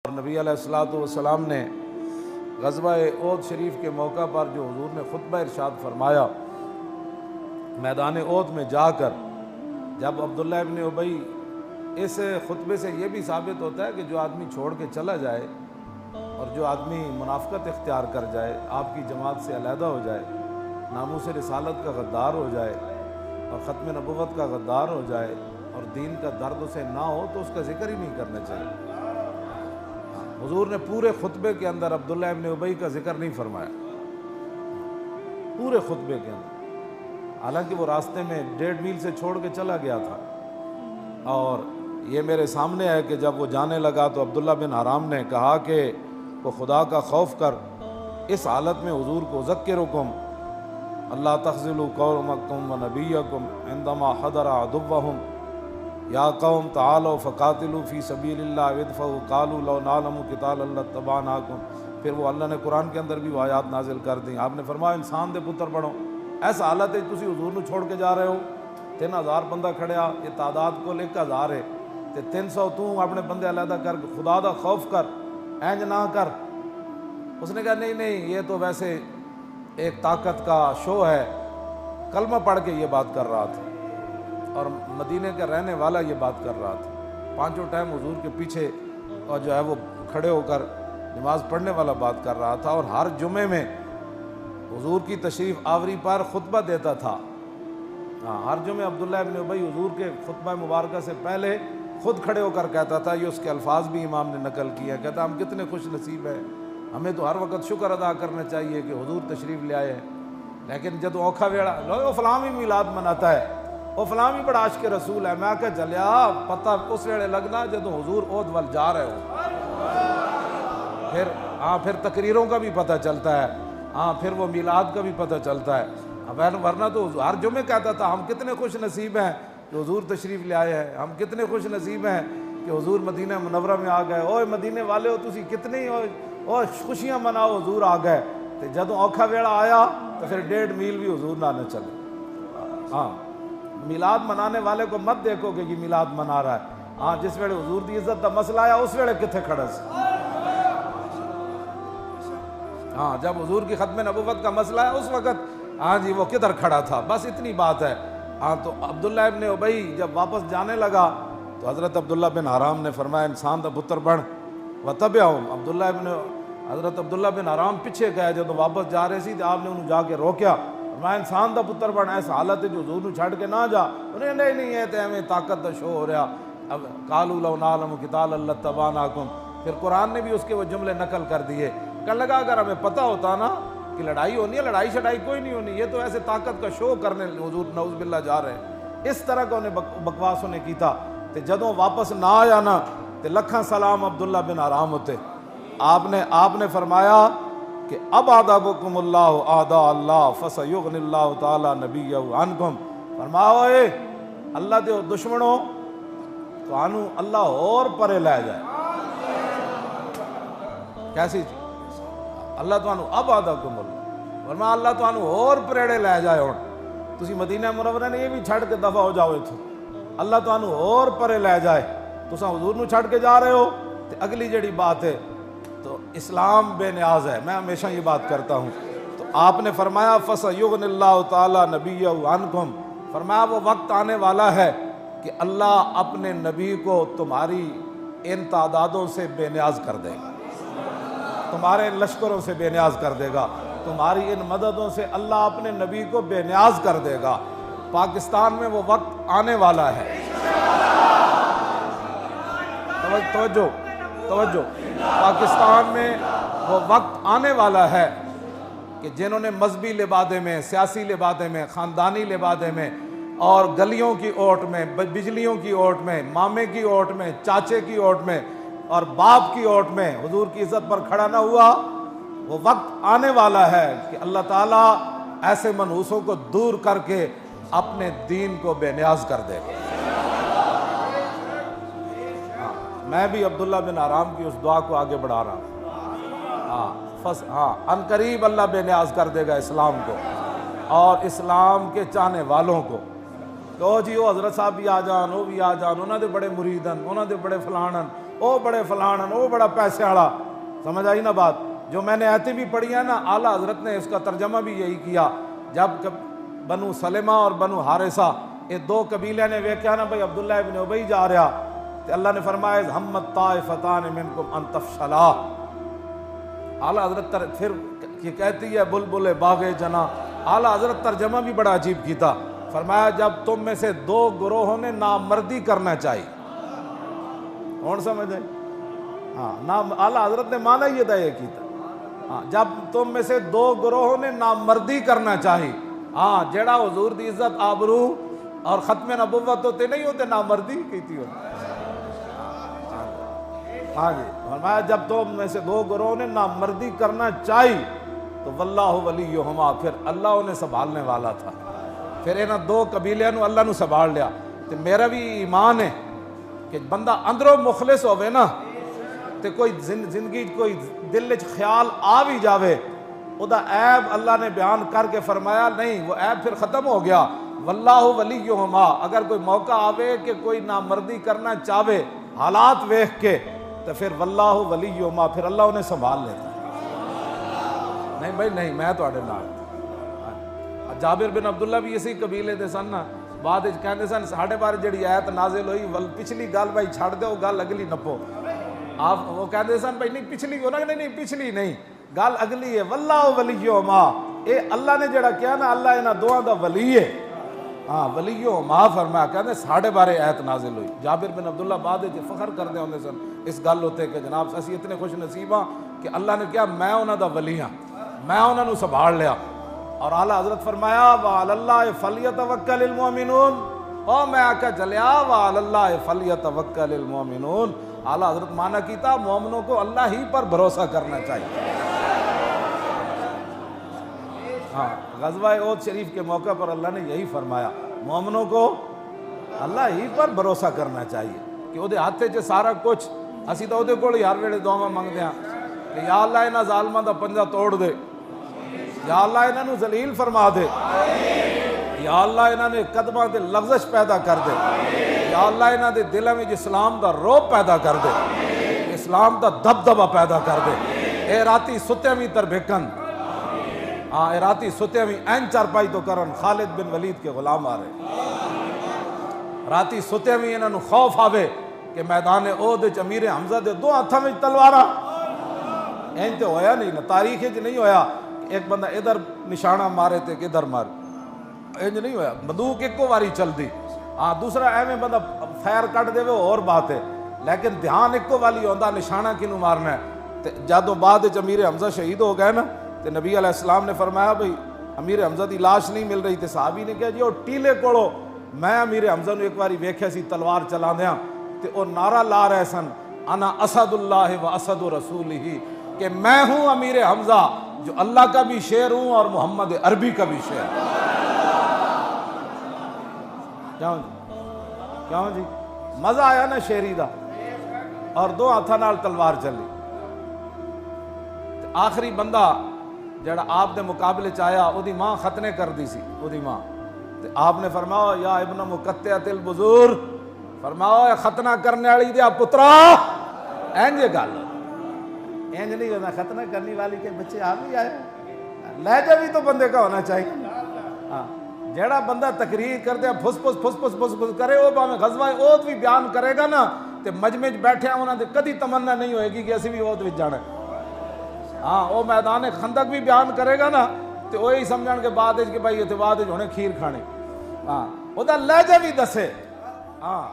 اور نبی علیہ الصلوۃ والسلام نے غزوہ احد شریف کے موقع پر جو حضور نے خطبہ ارشاد فرمایا، میدان احد میں جا کر جب عبداللہ ابن ابی، اس خطبے سے یہ بھی ثابت ہوتا ہے کہ جو آدمی چھوڑ کے چلا جائے اور جو آدمی منافقت اختیار کر جائے، آپ کی جماعت سے علیحدہ ہو جائے، ناموس رسالت کا غدار ہو جائے اور ختم نبوت کا غدار ہو جائے اور دین کا درد اسے نہ ہو تو اس کا ذکر ہی نہیں کرنا چاہیے۔ حضور نے پورے خطبے کے اندر عبداللہ ابن ابی کا ذکر نہیں فرمایا، پورے خطبے کے اندر، حالانکہ وہ راستے میں 1.5 میل سے چھوڑ کے چلا گیا تھا۔ اور یہ میرے سامنے ہے کہ جب وہ جانے لگا تو عبداللہ بن حرام نے کہا کہ وہ خدا کا خوف کر، اس حالت میں حضور کو ذکرکم اللہ تخذلوا قومکم و نبیکم عندما حضر عدوہم یا قوم تعالوا فقاتلوا فی سبیل اللہ وادفعوا قالوا لو نعلم قتالا لاتبعناکم۔ پھر وہ اللہ نے قرآن کے اندر بھی وہ آیات نازل کر دیں۔ آپ نے فرمایا انسان دے پتر بڑھو، ایسا حالت ہے تسی حضور نو چھوڑ کے جا رہے ہو، 3000 بندہ کھڑیا، یہ تعداد کل 1000 ہے تے 300 تو اپنے بندے علیحدہ کر کے خدا دا خوف کر، اینج نہ کر۔ اس نے کہا نہیں نہیں، یہ تو ویسے ایک طاقت کا شو ہے، کلمہ پڑھ کے یہ بات کر رہا تھا اور مدینے کا رہنے والا یہ بات کر رہا تھا، 5 ٹائم حضور کے پیچھے اور جو ہے وہ کھڑے ہو کر نماز پڑھنے والا بات کر رہا تھا، اور ہر جمعے میں حضور کی تشریف آوری پر خطبہ دیتا تھا۔ ہر جمعے عبداللہ ابن ابی حضور کے خطبہ مبارکہ سے پہلے خود کھڑے ہو کر کہتا تھا، یہ اس کے الفاظ بھی امام نے نقل کیا، کہتا ہم کتنے خوش نصیب ہیں، ہمیں تو ہر وقت شکر ادا کرنا چاہیے کہ حضور تشریف لے آئے ہیں، لیکن جب اوکھا ویڑا لو فلاں بھی میلاد مناتا ہے، وہ فلاں بھی بڑا عاشق رسول ہے، میں کہا چلیا پتہ اس ویڑے لگنا جب حضور احد وال جا رہے ہو، پھر تقریروں کا بھی پتہ چلتا ہے، پھر وہ میلاد کا بھی پتہ چلتا ہے۔ ورنہ تو ہر جمعے کہتا تھا ہم کتنے خوش نصیب ہیں کہ حضور تشریف لے آئے ہیں، ہم کتنے خوش نصیب ہیں کہ حضور مدینہ منورہ میں آ گئے، اوہ مدینے والے ہو تسی کتنی اور خوشیاں مناؤ حضور آ گئے۔ تو جدوں اوکھا ویڑا آیا تو پھر 1.5 میل بھی حضور نہ چلے۔ میلاد منانے والے کو مت دیکھو کہ یہ میلاد منا رہا ہے، جس ویڑے حضور دی عزت دا مسئلہ آیا اس ویڑے کتھے کھڑا سی، جب حضور کی ختم نبوت کا مسئلہ ہے اس وقت جی وہ کدھر کھڑا تھا، بس اتنی بات ہے۔ تو عبداللہ ابن ابی جب واپس جانے لگا تو حضرت عبداللہ بن حرام نے فرمایا انسان دا پتر بن وتبعہم۔ حضرت عبداللہ بن حرام پیچھے گئے، جب واپس جا رہے سی تو آپ نے انہوں جا کے روکیا، فرمایا انسان دا پتر بن، ایسا حالت ہے جو حضور نو چھڑ کے نہ جا۔ انہیں نہیں ہے تے ہمیں طاقت دا شو ہو رہا، اب قالوا لو نعلم قتالا لاتبعناکم۔ پھر قرآن نے بھی اس کے وہ جملے نقل کر دیے، کہنے لگا اگر ہمیں پتہ ہوتا نا کہ لڑائی ہونی ہے، لڑائی شڑائی کوئی نہیں ہونی، یہ تو ایسے طاقت کا شو کرنے حضور نعوذ باللہ جا رہے ہیں، اس طرح کا انہیں بکواس انہیں کیتا۔ تے جدوں واپس نہ آیا نا تے لکھاں سلام عبداللہ بن حرام ہوتے، آپ نے فرمایا کہ اب ابعدکم اللہ اعداء اللہ فسیغنی اللہ تعالی نبیہ عنکم۔ فرمایا اے اللہ دے دشمنوں تو آنو اللہ اور پرے لے جائے، کیسی چیز؟ اللہ تو آنو ابعدکم اللہ، فرمایا اللہ تو آنو اور پریڑے لے جائے، ہوں تسی مدینہ منورہ نے یہ بھی چھڑ کے دفع ہو جاؤ تھو، اللہ تو آنو اور پرے لے جائے، تساں حضور نو چھڑ کے جا رہے ہو۔ تے اگلی جڑی بات ہے تو اسلام بے نیاز ہے، میں ہمیشہ یہ بات کرتا ہوں۔ تو آپ نے فرمایا فَسَيُغْنِ اللَّهُ تَعَالَى نَبِيَّهُ عَنْكُمْ، فرمایا وہ وقت آنے والا ہے کہ اللہ اپنے نبی کو تمہاری ان تعدادوں سے بے نیاز کر دے گا، تمہارے لشکروں سے بے نیاز کر دے گا، تمہاری ان مددوں سے اللہ اپنے نبی کو بے نیاز کر دے گا۔ پاکستان میں وہ وقت آنے والا ہے، توجہ، پاکستان میں وہ وقت آنے والا ہے کہ جنہوں نے مذہبی لبادے میں، سیاسی لبادے میں، خاندانی لبادے میں اور گلیوں کی اوٹ میں، بجلیوں کی اوٹ میں، مامے کی اوٹ میں، چاچے کی اوٹ میں اور باپ کی اوٹ میں حضور کی عزت پر کھڑا نہ ہوا، وہ وقت آنے والا ہے کہ اللہ تعالیٰ ایسے منحوسوں کو دور کر کے اپنے دین کو بے نیاز کر دے گا۔ میں بھی عبداللہ بن حرام کی اس دعا کو آگے بڑھا رہا ہوں۔ ان قریب اللہ بے نیاز کر دے گا اسلام کو اور اسلام کے چاہنے والوں کو، کہ جی وہ حضرت صاحب بھی آ جان، وہ بھی آ جان، انہوں نے بڑے مریدن، انہوں نے بڑے فلانن، او بڑے فلان او بڑا پیسے والا. سمجھ آئی نا بات. جو میں نے آیتیں بھی پڑھی ہیں نا, اعلیٰ حضرت نے اس کا ترجمہ بھی یہی کیا. جب بنو سلمہ اور بنو حارثہ یہ دو قبیلے نے ویکھیا نا بھائی عبداللہ ابن ابی جا رہا, تو اللہ نے فرمایا ہمت طائفتان منکم ان تفشلا. اعلیٰ حضرت پھر یہ کہتی ہے بلبل باغ جنا. اعلیٰ حضرت ترجمہ بھی بڑا عجیب کیتا. فرمایا جب تم میں سے دو گروہوں نے نامردی کرنا چاہیے. کون سمجھ آئی؟ ہاں, اعلیٰ حضرت نے مانا یہ تھا, یہ کیتا. ہاں, جب تم میں سے دو گروہوں نے نامردی کرنا چاہی. ہاں, جیڑا حضور دی عزت آبرو اور ختم نبوت ہوتے نہیں ہوتے, نامردی کیتی ہو. ہاں جی, فرمایا جب تم میں سے دو گروہوں نے نامردی کرنا چاہی تو واللہ ولیہما, پھر اللہ انہیں سنبھالنے والا تھا. پھر انہاں دو قبیلیاں نو اللہ نو سنبھال لیا. تو میرا بھی ایمان ہے کہ بندہ اندروں مخلص ہوئے نا, تے کوئی زندگی کوئی دل وچ خیال آ بھی جاوے, او دا عیب اللہ نے بیان کر کے فرمایا نہیں, وہ عیب پھر ختم ہو گیا. واللہ ولیہما, اگر کوئی موقع آوے کہ کوئی نامردی کرنا چاہے حالات ویکھ کے, تو پھر واللہ ولیہما, پھر اللہ انہیں سنبھال لیتا ہے. نہیں بھائی نہیں, میں تواڈے نال. جابر بن عبداللہ بھی اسی قبیلے دے سن نا. بعد وچ کہندے سن ساڈے بارے جڑی آیت نازل ہوئی پچھلی گل بھائی چھڑ دیو, گل اگلی نپو. آپ وہ کہندے سن بھائی نہیں پچھلی ہو نا, نہیں پچھلی نہیں, گل اگلی ہے. واللہ ولیہما, اے اللہ نے جڑا کیا نا, اللہ انہاں دوہاں دا ولی ہے. ہاں, ولیہما فرمایا, کہندے ساڈے بارے آیت نازل ہوئی. جابر بن عبداللہ بعد وچ فخر کردے ہوندے سن اس گل ہوتے کہ جناب اسی اتنے خوش نصیب ہاں کہ اللہ نے کیا میں انہاں دا ولی ہاں, میں انہاں نو سنبھال لیا. اور اعلیٰ حضرت فرمایا وعلی اللہ فلیتوکل المؤمنون, او میں آقا چلیا وعلی اللہ فلیتوکل المؤمنون. اعلیٰ حضرت مانا کیتا مومنوں کو اللہ ہی پر بھروسہ کرنا چاہیے. ہاں, غزوہ احد شریف کے موقع پر اللہ نے یہی فرمایا مومنوں کو اللہ ہی پر بھروسہ کرنا چاہیے کہ وہ دے ہاتھ چ سارا کچھ. اسی تو وہ کول ہی ہر ویلے دعاواں منگتے ہیں کہ یا اللہ انہاں ظالماں دا پنجہ توڑ دے, یا اللہ انہاں نو ذلیل فرما دے, یا اللہ انہاں نے قدماں تے لغزش پیدا کر دے, یا اللہ انہاں دے دلاں وچ اسلام دا روب پیدا کر دے, اسلام دا دبدبا پیدا کر دے. اے راتی ستیاں وی تربھکن, ہاں اے راتی ستیاں وی این چارپائی تو کرن خالد بن ولید کے غلام آ رہے. راتی ستیاں وی انہاں نو خوف آوے کہ میدان احد وچ امیر حمزہ دے دو ہاتھاں وچ تلواراں. این تے ہویا نہیں نا, تاریخ وچ نہیں ہویا ایک بندہ ادھر نشانہ مارے تے کہ ادھر مارے, انج نہیں ہویا. بندوق ایکو واری چل دی, ہاں دوسرا ایویں بندہ فیر کٹ دے وہ اور بات ہے, لیکن دھیان ایکو والی ہوندا نشانہ کینوں مارنا ہے. تے جدوں بعد وچ امیر حمزہ شہید ہو گئے نا, تے نبی علیہ السلام نے فرمایا بھئی امیر حمزہ دی لاش نہیں مل رہی. تے صحابی نے کہا جی وہ ٹیلے کولو میں امیر حمزہ نو ایک واری ویکھیا سی تلوار چلاندیاں, تے وہ نعرہ لا رہے سن انا اسد اللہ و اسد رسولہ, کہ میں ہوں امیر حمزہ جو اللہ کا بھی شیر ہوں اور محمد عربی کا بھی شیر. کیوں جی مزہ آیا نا شیری دا, اور دو ہاتھاں نال تلوار چلی. آخری بندہ جڑا آپ دے مقابلے چایا او دی ماں ختنے کر دی سی, او دی ماں. تے آپ نے فرمایا یا ابن مقطعۃ البذور, فرمایا ختنہ کرنے والی دیا پترا, اینج گل اینج نہیں ہونا ختنہ کرنے والی کے بچے آ بھی آئے. لہجہ بھی تو بندے کا ہونا چاہیے. ہاں, جیڑا بندہ تقریر کر دے پھس پھس پھس پھس پھس پھس کرے, وہ باویں غزوہ احد بھی بیان کرے گا نا, تے مجمع وچ بیٹھے انہاں دے کدی تمنا نہیں ہوئے گی کہ اسی بھی احد وچ جانا ہے. ہاں, وہ میدان خندق بھی بیان کرے گا نا, تے وہی سمجھن کے بعد کہ بھائی اتنے بعد ہونے کھیر کھانے. ہاں, وہ دا لہجہ بھی دسے. ہاں